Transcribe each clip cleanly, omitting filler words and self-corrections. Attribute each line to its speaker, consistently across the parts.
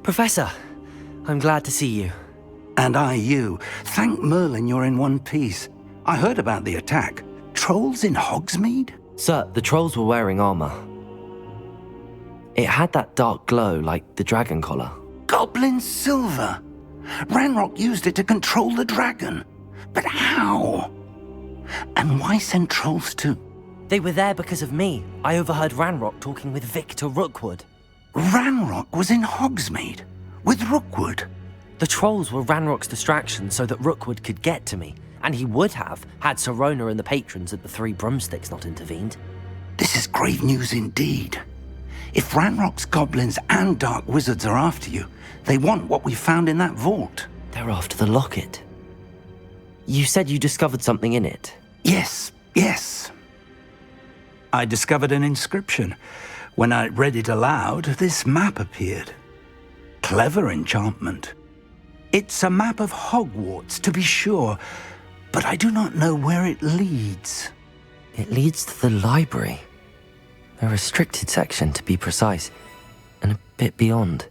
Speaker 1: Professor, I'm glad to see you.
Speaker 2: And I you. Thank Merlin you're in one piece. I heard about the attack. Trolls in Hogsmeade?
Speaker 1: Sir, the trolls were wearing armor. It had that dark glow like the dragon collar.
Speaker 2: Goblin silver! Ranrock used it to control the dragon. But how? And why send trolls too?
Speaker 1: They were there because of me. I overheard Ranrock talking with Victor Rookwood.
Speaker 2: Ranrock was in Hogsmeade? With Rookwood?
Speaker 1: The trolls were Ranrock's distraction so that Rookwood could get to me. And he would have, had Sirona and the patrons at the Three Broomsticks not intervened.
Speaker 2: This is grave news indeed. If Ranrock's goblins and dark wizards are after you, they want what we found in that vault.
Speaker 1: They're after the locket. You said you discovered something in it.
Speaker 2: Yes. I discovered an inscription. When I read it aloud, this map appeared. Clever enchantment. It's a map of Hogwarts, to be sure, but I do not know where it leads.
Speaker 1: It leads to the library. A restricted section, to be precise, and a bit beyond.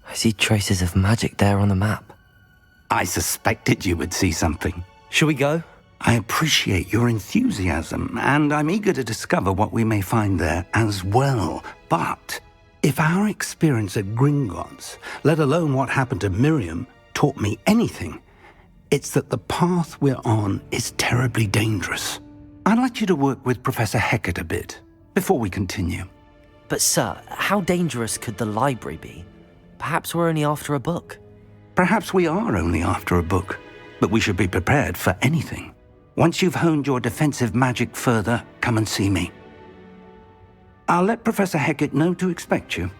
Speaker 1: I see traces of magic there on the map.
Speaker 2: I suspected you would see something.
Speaker 1: Shall we go?
Speaker 2: I appreciate your enthusiasm, and I'm eager to discover what we may find there as well. But if our experience at Gringotts, let alone what happened to Miriam, taught me anything, it's that the path we're on is terribly dangerous. I'd like you to work with Professor Hecat a bit before we continue.
Speaker 1: But sir, how dangerous could the library be? Perhaps we're only after a book.
Speaker 2: Perhaps we are only after a book, but we should be prepared for anything. Once you've honed your defensive magic further, come and see me. I'll let Professor Hecat know to expect you.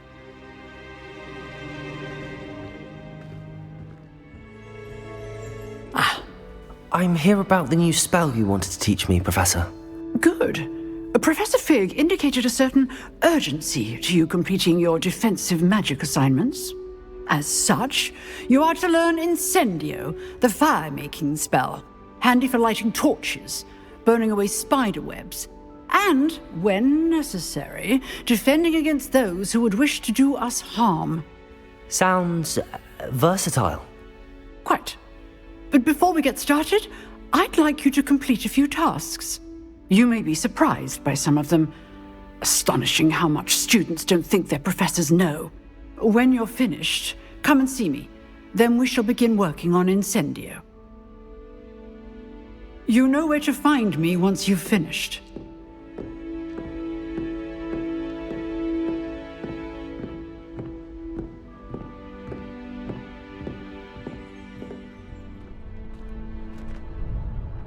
Speaker 1: I'm here about the new spell you wanted to teach me, Professor.
Speaker 3: Good. Professor Fig indicated a certain urgency to you completing your defensive magic assignments. As such, you are to learn Incendio, the fire-making spell, handy for lighting torches, burning away spider webs, and, when necessary, defending against those who would wish to do us harm.
Speaker 1: Sounds versatile.
Speaker 3: Quite. But before we get started, I'd like you to complete a few tasks. You may be surprised by some of them. Astonishing how much students don't think their professors know. When you're finished, come and see me. Then we shall begin working on Incendio. You know where to find me once you've finished.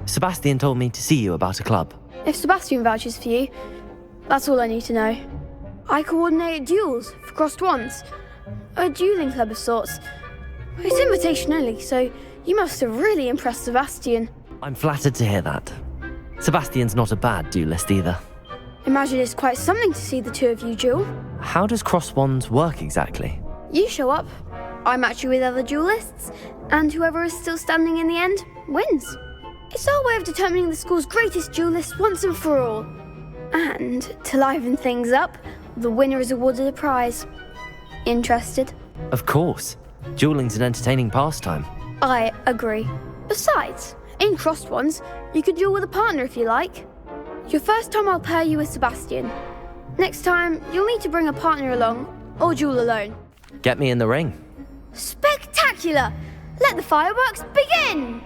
Speaker 1: Sebastian told me to see you about a club.
Speaker 4: If Sebastian vouches for you, that's all I need to know. I coordinate duels for crossed wands. A dueling club of sorts. It's invitation only, so you must have really impressed Sebastian.
Speaker 1: I'm flattered to hear that. Sebastian's not a bad duelist either.
Speaker 4: Imagine it's quite something to see the two of you duel.
Speaker 1: How does cross wands work exactly?
Speaker 4: You show up, I match you with other duelists, and whoever is still standing in the end wins. It's our way of determining the school's greatest duelist once and for all. And to liven things up, the winner is awarded a prize. Interested?
Speaker 1: Of course. Dueling's an entertaining pastime.
Speaker 4: I agree. Besides, in crossed ones, you could duel with a partner if you like. Your first time I'll pair you with Sebastian. Next time, you'll need to bring a partner along, or duel alone.
Speaker 1: Get me in the ring.
Speaker 4: Spectacular! Let the fireworks begin!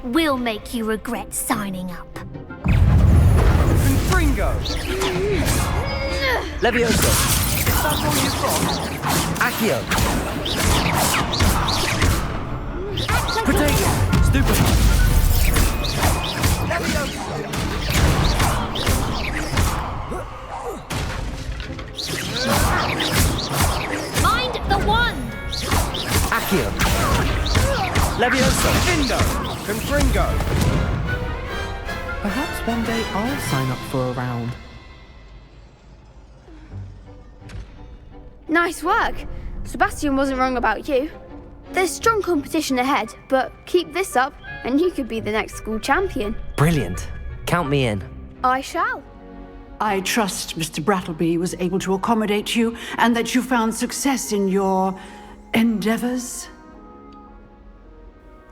Speaker 5: We'll make you regret signing up.
Speaker 6: Confringo!
Speaker 1: Levioso!
Speaker 6: That's all you've got?
Speaker 1: Accio! Protego! Stupefy!
Speaker 5: Mind the wand!
Speaker 1: Accio! Levioso!
Speaker 6: Findo! Confringo!
Speaker 7: Perhaps one day I'll sign up for a round.
Speaker 4: Nice work. Sebastian wasn't wrong about you. There's strong competition ahead, but keep this up and you could be the next school champion.
Speaker 1: Brilliant. Count me in.
Speaker 4: I shall.
Speaker 3: I trust Mr. Brattleby was able to accommodate you and that you found success in your endeavors.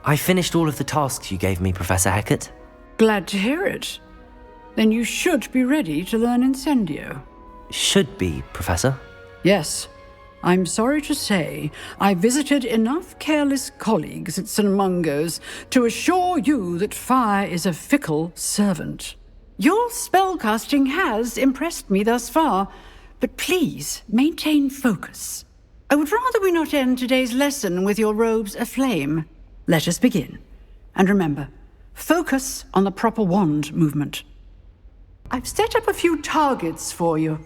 Speaker 1: I finished all of the tasks you gave me, Professor Hecat.
Speaker 3: Glad to hear it. Then you should be ready to learn Incendio.
Speaker 1: Should be, Professor.
Speaker 3: Yes. I'm sorry to say, I visited enough careless colleagues at St. Mungo's to assure you that fire is a fickle servant. Your spellcasting has impressed me thus far, but please maintain focus. I would rather we not end today's lesson with your robes aflame. Let us begin. And remember, focus on the proper wand movement. I've set up a few targets for you.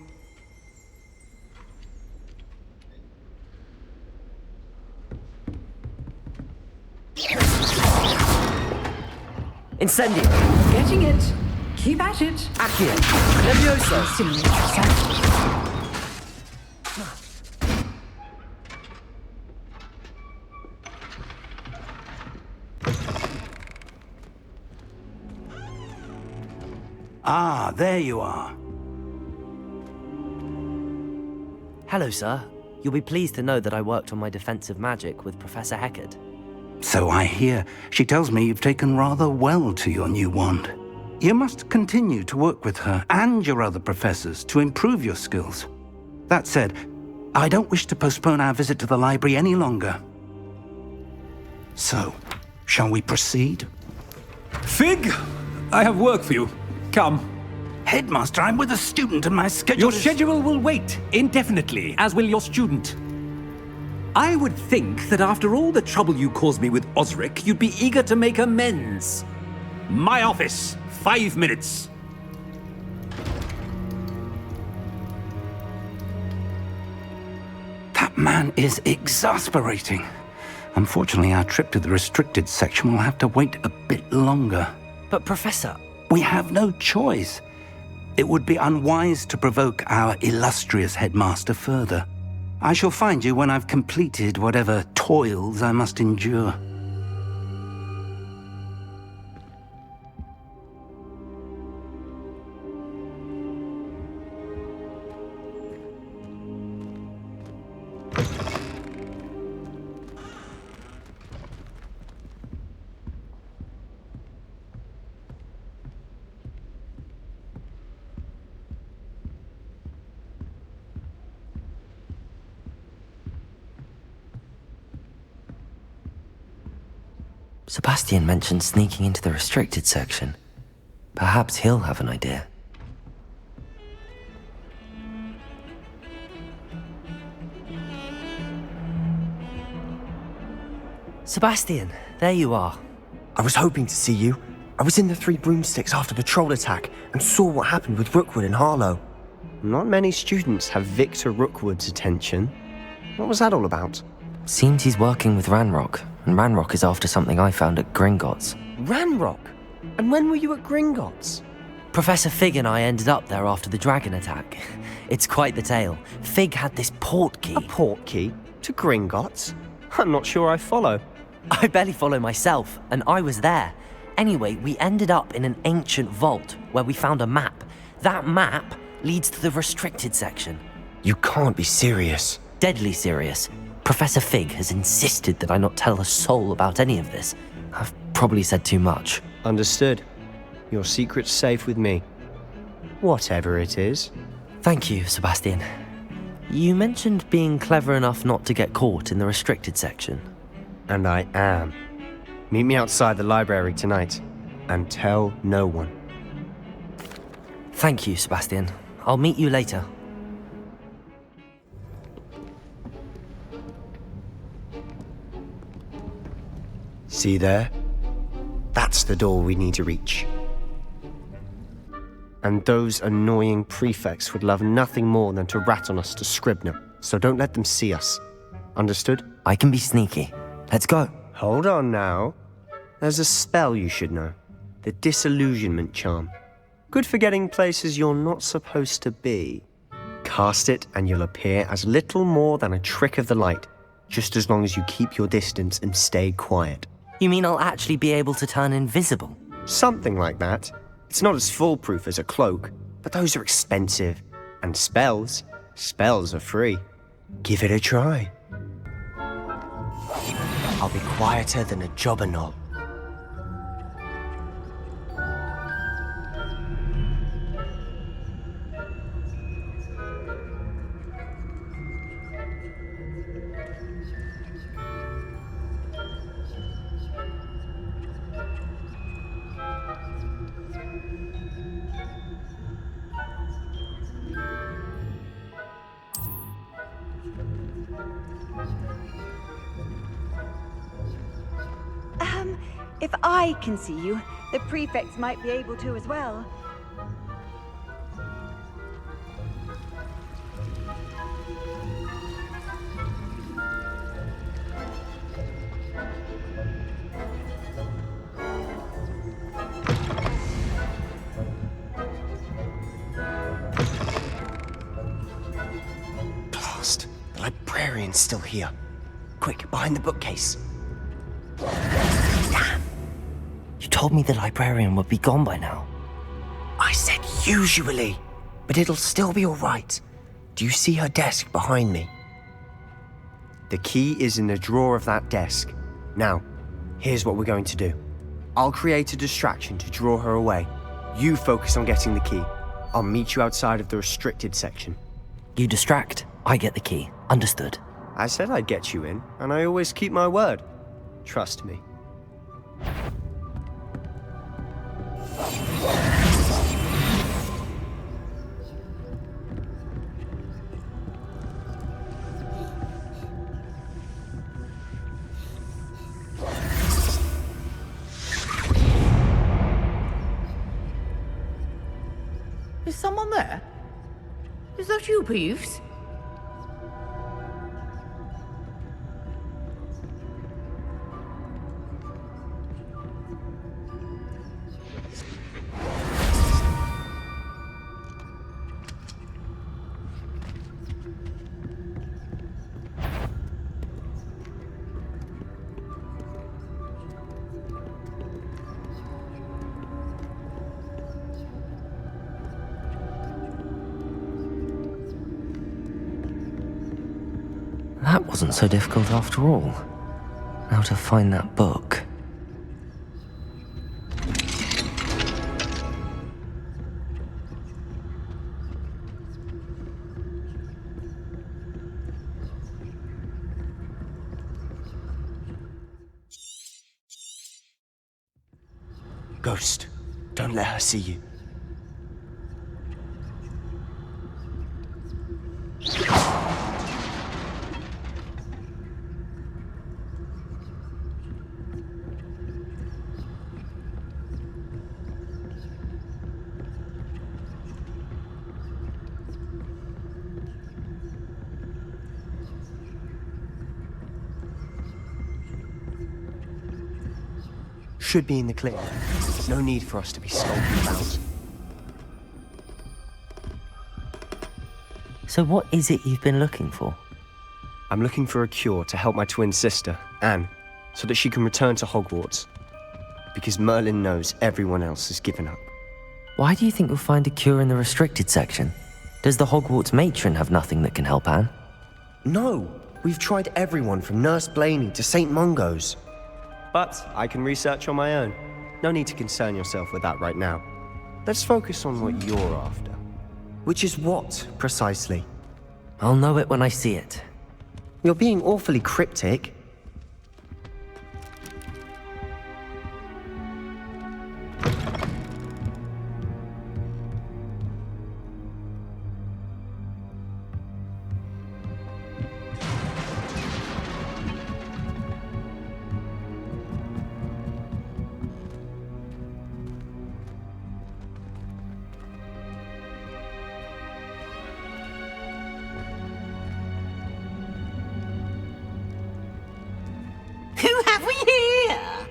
Speaker 1: Incendio!
Speaker 3: Getting it. Keep at it.
Speaker 1: Accio! Levioso!
Speaker 2: Ah, there you are.
Speaker 1: Hello, sir. You'll be pleased to know that I worked on my defensive magic with Professor Hecat.
Speaker 2: So I hear. She tells me you've taken rather well to your new wand. You must continue to work with her and your other professors to improve your skills. That said, I don't wish to postpone our visit to the library any longer. So, shall we proceed?
Speaker 8: Fig, I have work for you. Come.
Speaker 2: Headmaster, I'm with a student and my schedule
Speaker 8: Your
Speaker 2: is...
Speaker 8: schedule will wait indefinitely, as will your student. I would think that after all the trouble you caused me with Osric, you'd be eager to make amends. My office, 5 minutes.
Speaker 2: That man is exasperating. Unfortunately, our trip to the restricted section will have to wait a bit longer.
Speaker 1: But, Professor...
Speaker 2: We have no choice. It would be unwise to provoke our illustrious headmaster further. I shall find you when I've completed whatever toils I must endure.
Speaker 1: Sebastian mentioned sneaking into the restricted section. Perhaps he'll have an idea. Sebastian, there you are.
Speaker 9: I was hoping to see you. I was in the Three Broomsticks after the troll attack and saw what happened with Rookwood and Harlow.
Speaker 10: Not many students have Victor Rookwood's attention. What was that all about?
Speaker 1: Seems he's working with Ranrock, and Ranrock is after something I found at Gringotts.
Speaker 10: Ranrock? And when were you at Gringotts?
Speaker 1: Professor Fig and I ended up there after the dragon attack. It's quite the tale. Fig had this port key.
Speaker 10: A port key? To Gringotts? I'm not sure I follow.
Speaker 1: I barely follow myself, and I was there. Anyway, we ended up in an ancient vault where we found a map. That map leads to the restricted section.
Speaker 9: You can't be serious.
Speaker 1: Deadly serious. Professor Fig has insisted that I not tell a soul about any of this. I've probably said too much.
Speaker 10: Understood. Your secret's safe with me. Whatever it is.
Speaker 1: Thank you, Sebastian. You mentioned being clever enough not to get caught in the restricted section.
Speaker 10: And I am. Meet me outside the library tonight, and tell no one.
Speaker 1: Thank you, Sebastian. I'll meet you later.
Speaker 10: See there? That's the door we need to reach. And those annoying prefects would love nothing more than to rat on us to Scribner, so don't let them see us. Understood?
Speaker 1: I can be sneaky. Let's go.
Speaker 10: Hold on now. There's a spell you should know. The Disillusionment Charm. Good for getting places you're not supposed to be. Cast it and you'll appear as little more than a trick of the light, just as long as you keep your distance and stay quiet.
Speaker 1: You mean I'll actually be able to turn invisible?
Speaker 10: Something like that. It's not as foolproof as a cloak, but those are expensive. And spells are free. Give it a try. I'll be quieter than a jobberknoll.
Speaker 11: If I can see you, the prefects might be able to as well.
Speaker 10: Blast! The librarian's still here. Quick, behind the bookcase.
Speaker 1: You told me the librarian would be gone by now.
Speaker 10: I said usually, but it'll still be all right. Do you see her desk behind me? The key is in the drawer of that desk. Now, here's what we're going to do. I'll create a distraction to draw her away. You focus on getting the key. I'll meet you outside of the restricted section.
Speaker 1: You distract, I get the key. Understood.
Speaker 10: I said I'd get you in, and I always keep my word. Trust me.
Speaker 12: Is someone there? Is that you, Peeves?
Speaker 1: That wasn't so difficult after all. Now to find that book.
Speaker 10: Ghost, don't let her see you. Should be in the clear. No need for us to be skulking about.
Speaker 1: So what is it you've been looking for?
Speaker 10: I'm looking for a cure to help my twin sister, Anne, so that she can return to Hogwarts. Because Merlin knows everyone else has given up.
Speaker 1: Why do you think you'll find a cure in the restricted section? Does the Hogwarts matron have nothing that can help Anne?
Speaker 10: No! We've tried everyone from Nurse Blaney to St. Mungo's. But I can research on my own. No need to concern yourself with that right now. Let's focus on what you're after. Which is what, precisely?
Speaker 1: I'll know it when I see it.
Speaker 10: You're being awfully cryptic.
Speaker 12: Who have we here?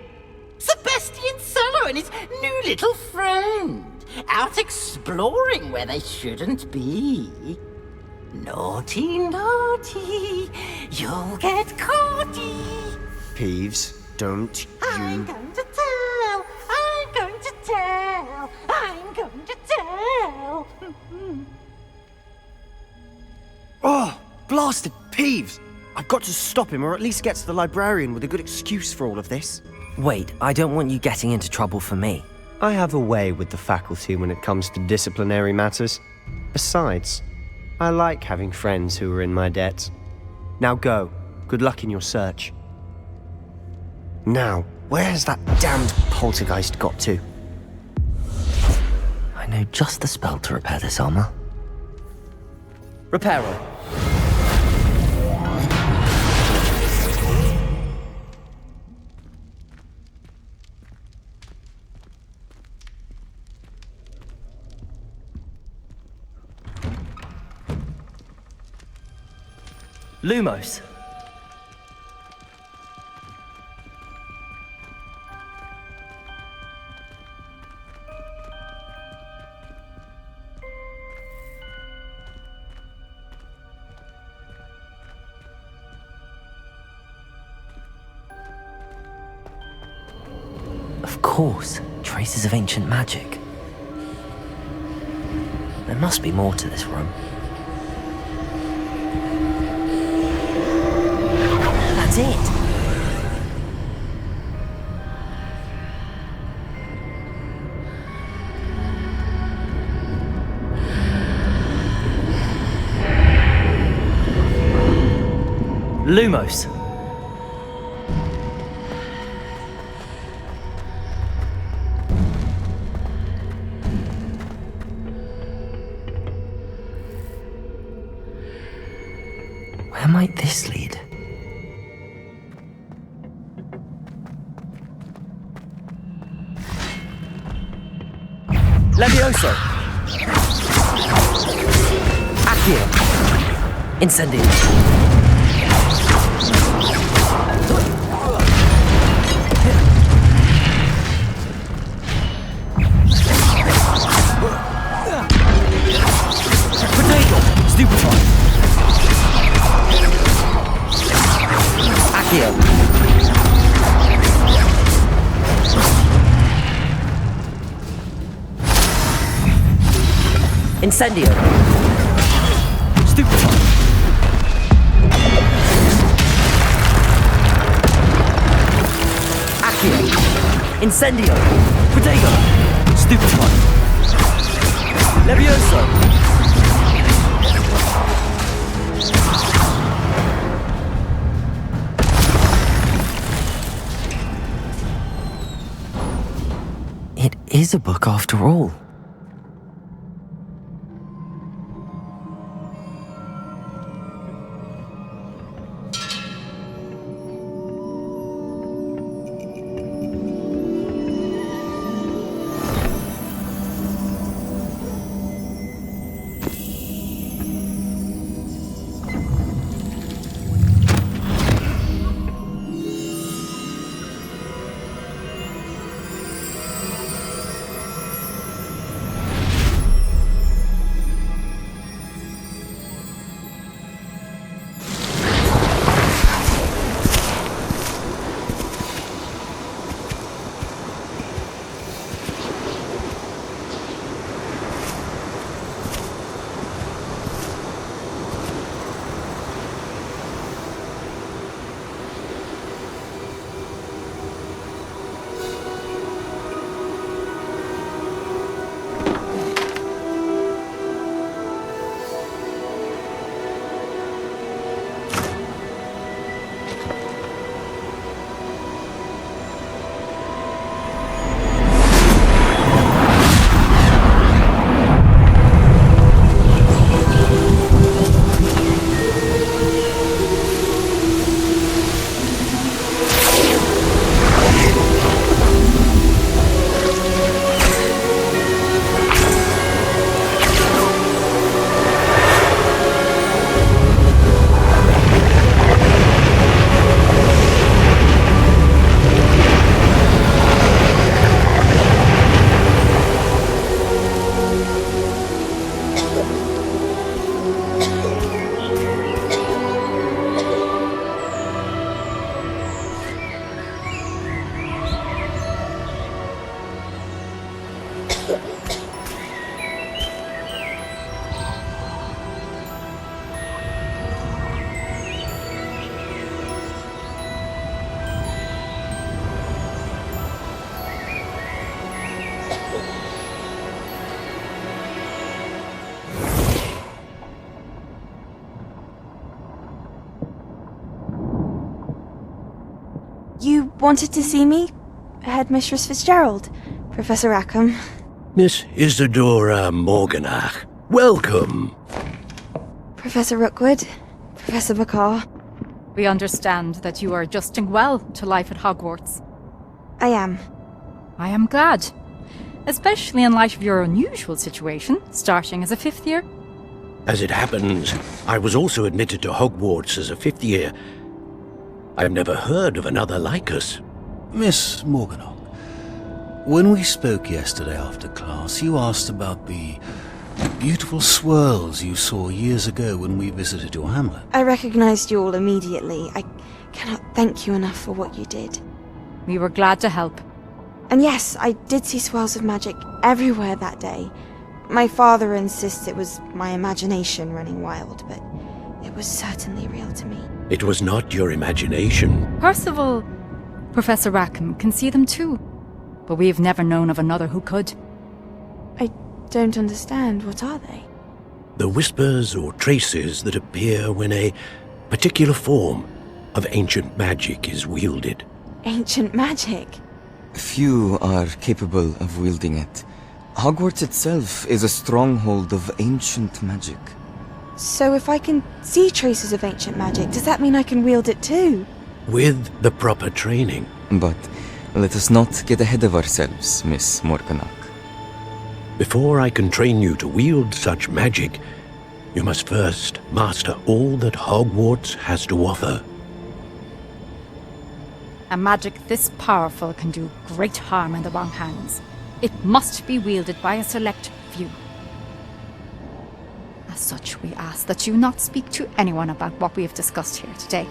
Speaker 12: Sebastian Sallow and his new little friend, out exploring where they shouldn't be. Naughty, naughty, you'll get caughty.
Speaker 10: Peeves, don't
Speaker 12: I'm going to tell, I'm going to tell, I'm going to tell.
Speaker 9: bastard Peeves! I've got to stop him, or at least get to the librarian with a good excuse for all of this.
Speaker 1: Wait, I don't want you getting into trouble for me.
Speaker 10: I have a way with the faculty when it comes to disciplinary matters. Besides, I like having friends who are in my debt. Now go. Good luck in your search.
Speaker 9: Now, where has that damned poltergeist got to?
Speaker 1: I know just the spell to repair this armor.
Speaker 9: Reparo.
Speaker 1: Lumos. Of course, traces of ancient magic. There must be more to this room. That's it! Lumos. Where might this lead?
Speaker 9: Levioso! Accio!
Speaker 1: Incendio.
Speaker 9: Potato! Stupefy! Accio!
Speaker 1: Incendio.
Speaker 9: Stupefy!
Speaker 1: Accio. Incendio.
Speaker 9: Potato! Stupefy! Levioso!
Speaker 1: It is a book after all.
Speaker 13: You wanted to see me? Headmistress Fitzgerald, Professor Rackham.
Speaker 14: Miss Isadora Morganach, welcome.
Speaker 13: Professor Rookwood, Professor Bakar.
Speaker 12: We understand that you are adjusting well to life at Hogwarts.
Speaker 13: I am.
Speaker 12: I am glad. Especially in light of your unusual situation, starting as a 5th year.
Speaker 14: As it happens, I was also admitted to Hogwarts as a 5th year. I've never heard of another like us.
Speaker 15: Miss Morganach, when we spoke yesterday after class, you asked about the beautiful swirls you saw years ago when we visited your hamlet.
Speaker 13: I recognized you all immediately. I cannot thank you enough for what you did.
Speaker 12: We were glad to help.
Speaker 13: And yes, I did see swirls of magic everywhere that day. My father insists it was my imagination running wild, but it was certainly real to me.
Speaker 14: It was not your imagination.
Speaker 12: Percival, Professor Rackham can see them too, but we've never known of another who could.
Speaker 13: I don't understand. What are they?
Speaker 14: The whispers or traces that appear when a particular form of ancient magic is wielded.
Speaker 13: Ancient magic?
Speaker 16: Few are capable of wielding it. Hogwarts itself is a stronghold of ancient magic.
Speaker 13: So if I can see traces of ancient magic, does that mean I can wield it too?
Speaker 14: With the proper training.
Speaker 16: But let us not get ahead of ourselves, Miss Morganach.
Speaker 14: Before I can train you to wield such magic, you must first master all that Hogwarts has to offer.
Speaker 12: A magic this powerful can do great harm in the wrong hands. It must be wielded by a select few. As such, we ask that you not speak to anyone about what we have discussed here today.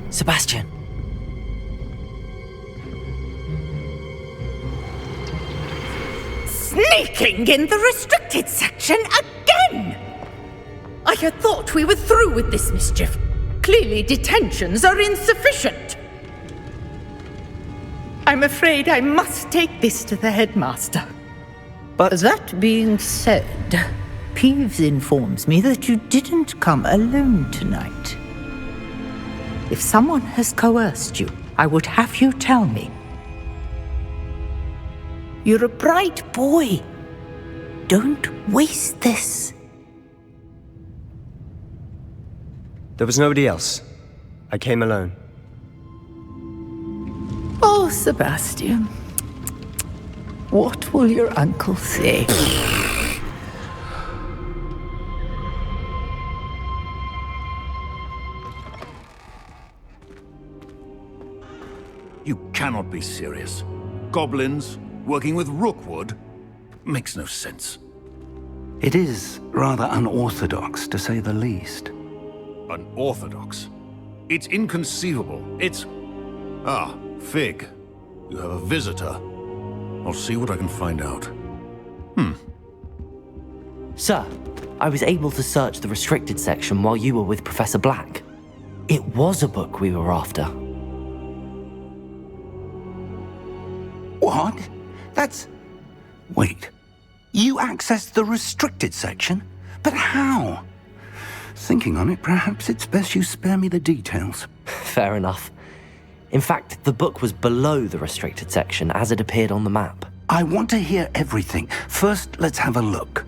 Speaker 1: Sebastian!
Speaker 17: Sneaking in the restricted section again! I had thought we were through with this mischief. Clearly detentions are insufficient. I'm afraid I must take this to the headmaster.
Speaker 18: But that being said, Peeves informs me that you didn't come alone tonight. If someone has coerced you, I would have you tell me. You're a bright boy. Don't waste this.
Speaker 10: There was nobody else. I came alone.
Speaker 18: Oh, Sebastian. What will your uncle say?
Speaker 19: You cannot be serious. Goblins working with Rookwood makes no sense.
Speaker 2: It is rather unorthodox, to say the least.
Speaker 19: Unorthodox? It's inconceivable. It's... Ah, Fig. You have a visitor. I'll see what I can find out.
Speaker 1: Sir, I was able to search the restricted section while you were with Professor Black. It was a book we were after.
Speaker 2: What? That's... Wait. You accessed the restricted section? But how? Thinking on it, perhaps it's best you spare me the details.
Speaker 1: Fair enough. In fact, the book was below the restricted section as it appeared on the map.
Speaker 2: I want to hear everything. First, let's have a look.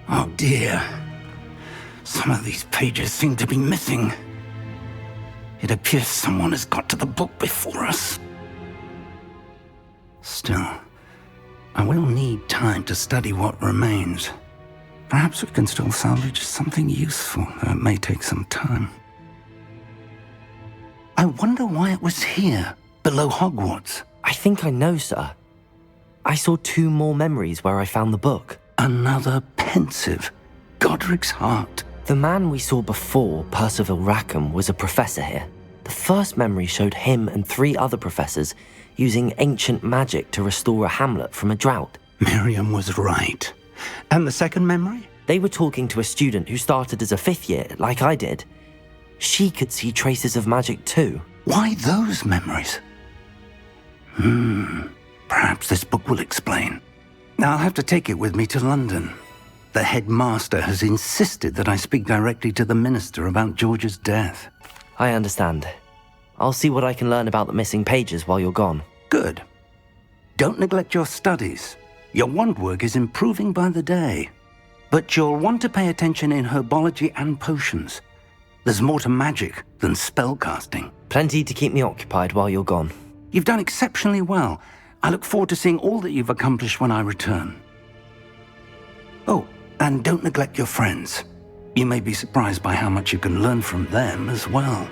Speaker 2: Oh dear. Some of these pages seem to be missing. It appears someone has got to the book before us. Still, I will need time to study what remains. Perhaps we can still salvage something useful, though it may take some time. I wonder why it was here, below Hogwarts.
Speaker 1: I think I know, sir. I saw 2 more memories where I found the book.
Speaker 2: Another pensive. Godric's heart.
Speaker 1: The man we saw before, Percival Rackham, was a professor here. The first memory showed him and 3 other professors using ancient magic to restore a hamlet from a drought.
Speaker 2: Miriam was right. And the second memory?
Speaker 1: They were talking to a student who started as a 5th year, like I did. She could see traces of magic too.
Speaker 2: Why those memories? Perhaps this book will explain. I'll have to take it with me to London. The headmaster has insisted that I speak directly to the minister about George's death.
Speaker 1: I understand. I'll see what I can learn about the missing pages while you're gone.
Speaker 2: Good. Don't neglect your studies. Your wand work is improving by the day. But you'll want to pay attention in herbology and potions. There's more to magic than spellcasting.
Speaker 1: Plenty to keep me occupied while you're gone.
Speaker 2: You've done exceptionally well. I look forward to seeing all that you've accomplished when I return. Oh, and don't neglect your friends. You may be surprised by how much you can learn from them as well.